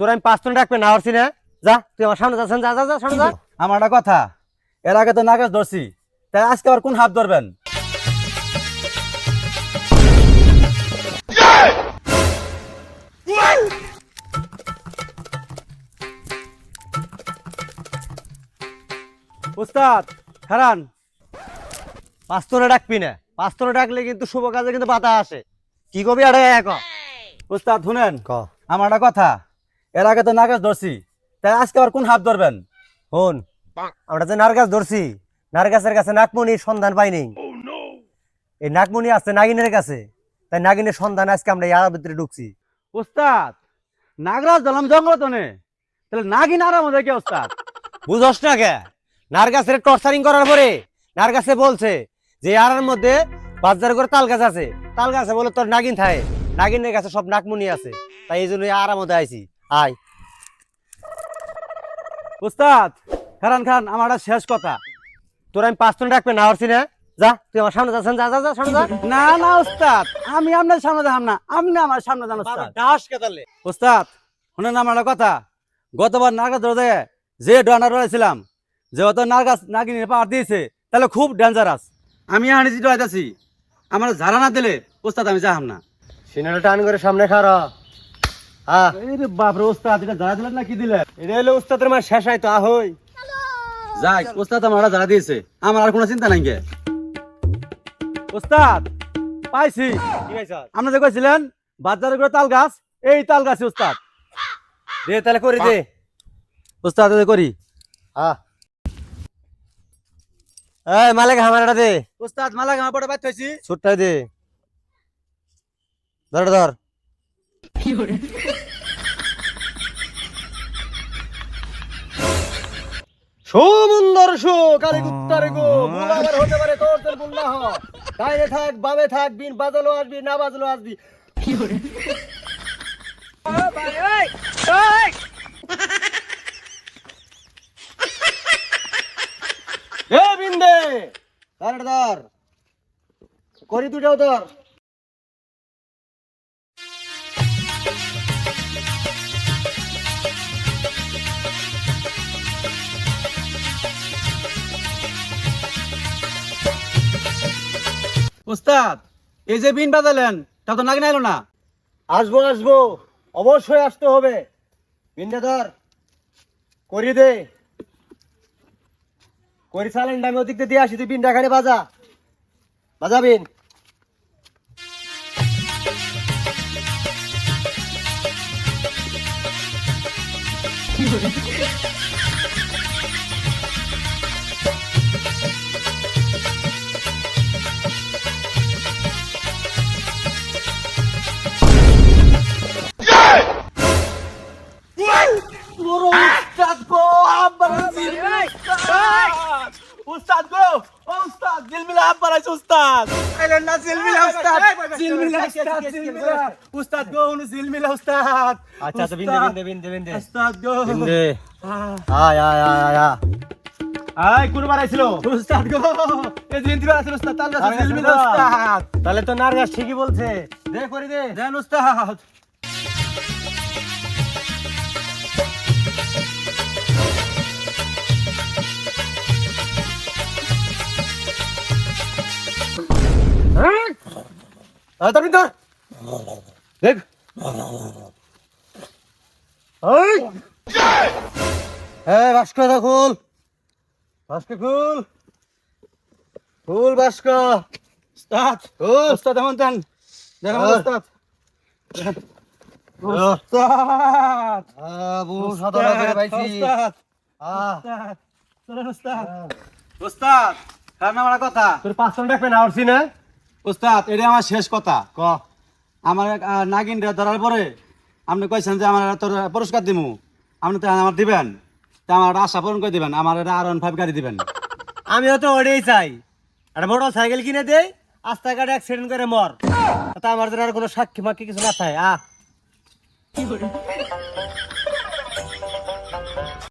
তোর আমি 5 মিনিট রাখবে না হরছি না। যা তুই আমার সামনে যাচ্ছেন, যা যা যা সামনে যা। আমার একটা কথা, এর আগে তো নাগাজ ধরছি, তাই আজকে আবার কোন হাত ধরবেন? উস্তাদ খারান। 5 মিনিট রাখবি না, 5 মিনিট রাখলে কিন্তু শুভ কাজে কিন্তু বাধা আসে। কি কবি আরে এক উস্তাদ শুনেন, ক আমার একটা কথা, এর আগে তো নাগাজ ধরছি, তাই আজকে আবার কোন হাত ধরবেন? হন, আমরা যে নারগাছ ধরছি, নারগাছের কাছে নাগমণির সন্ধান পাইনি। এই নাগমণি আছে নাগিনের কাছে, তাই নাগিনের সন্ধান আজকে আমরা ইয়ার ভিতরে ঢুকছি। উস্তাদ নাগরাজ ধরলাম জঙ্গল তো নে, তাহলে নাগিন আরাম দেখে উস্তাদ। বুঝস না কে? নারগাছের টর্চারিং করার পরে নারগাছে বলছে যে ইয়ার মধ্যে বাজার করে তাল গাছ আছে, তাল গাছে বলে তোর নাগিন থাকে, নাগিনের কাছে সব নাগমণি আছে, তাই এই জন্য আরাম মধ্যে আইছি। আয় উস্তাদ খারান খান, আমার একটা শেষ কথা। তোর আমি 5 মিনিট রাখবে না হরছি না। যা তুই আমার সামনে যাচ্ছেন, যা যা যা সামনে যা। না না উস্তাদ, আমি আপনার সামনে যাম না, আপনি আমার সামনে যান উস্তাদ। দাস কেতালে উস্তাদ শুনেন আমার একটা কথা, গতবার নারগাছ ধরে যে ডানা রয়েছিলাম, যে অত নারগাছ নাগিনের পাহাড় দিয়েছে, তাহলে খুব ডেঞ্জারাস। আমি আনি যেটা আইতাছি, আমার ঝাড়া না দিলে উস্তাদ আমি যাহাম না। সিনাটা টান করে সামনে খাড়া। হ্যাঁ, আরে বাপরে উস্তাদ, এটা ঝাড়া দিলেন না কি দিলেন? এটা হলো উস্তাদের মার শেষ হয় তো আহই। যাই উস্তাদ আমার ঝাড়া দিয়েছে, আমার আর কোনো চিন্তা নাই গে। উস্তাদ পাইছি, কি ভাই স্যার? আপনি যে কইছিলেন বাজারে করে তাল গাছ, এই তাল গাছ উস্তাদ। দে তাহলে করে দে। উস্তাদ এই করি। হ্যাঁ, এই মালিক হামারাটা দে, উস্তাদ মালা গামা পড়ে বাইতে হইছি। ছুটটাই দে। ধর ধর। সমুন্দর শো কারে গুত্তারে গো বুলাবার হতে পারে তোর তোর বুল্লাহ। ডাইরে থাক বাবে থাক, বিন বাজালো আসবি না বাজালো আসবি। এ বিন্দে ধর ধর করি দুটাও ধর। উস্তাদ এই যে বিন বাজালেন, তা তো নাগিন আইলো না। আসবো আসবো, অবশ্যই আসতে হবে। বিন্দে ধর করি দে, করি চালেন আমি ওদিক দিয়ে আসি, তুই বিনটা খানে বাজা বাজাবিন। উস্তাদ গো আব্বার উস্তাদ গো, উস্তাদ জিলমিলা আব্বার আছে উস্তাদ। আইলেন না জিলমিলা উস্তাদ, জিলমিলা উস্তাদ, জিলমিলা উস্তাদ গো, উনি জিলমিলা উস্তাদ। আচ্ছা আচ্ছা বিন্দে বিন্দে বিন্দে বিন্দে উস্তাদ গো বিন্দে। আয় আয় আয় আয় আয়। আই কোন বাড়াইছিল উস্তাদ গো, এই জিন্দি বাড়াইছিল উস্তাদ, তাল গাছে জিলমিলা উস্তাদ। তাহলে তো নারগাছ ঠিকই বলছে, দে করি দে। দেন উস্তাদ। তাড়াতাড়ি ধর দেখ। এই হ্যাঁ বাস্ক খুল, বাস্ক খুল, খুল বাস্ক। উস্তাদ খুল। উস্তাদ এমন দেন, দেখেন হ্যাঁ। উস্তাদ। উস্তাদ বহু সাধারণ করে পাইছি। উস্তাদ আহ, উস্তাদ চলেন উস্তাদ। উস্তাদ কার নাম কথা? তোর 5 মিনিট রাখবে না হরছি না। উস্তাদ এটা আমার শেষ কথা। ক আমার নাগিন ধরার পরে আপনি কইছেন যে আমার তোর পুরস্কার দিমু, আপনি তো আমার দিবেন, তা আমার একটা আশা পূরণ করে দিবেন, আমার একটা R15 গাড়ি দিবেন। আমিও তো ওটাই চাই, একটা মোটর সাইকেল কিনে দেই, রাস্তাঘাটে অ্যাক্সিডেন্ট করে মর, তা আমার জন্য আর কোনো সাক্ষী মাক্ষী কিছু না থাকে।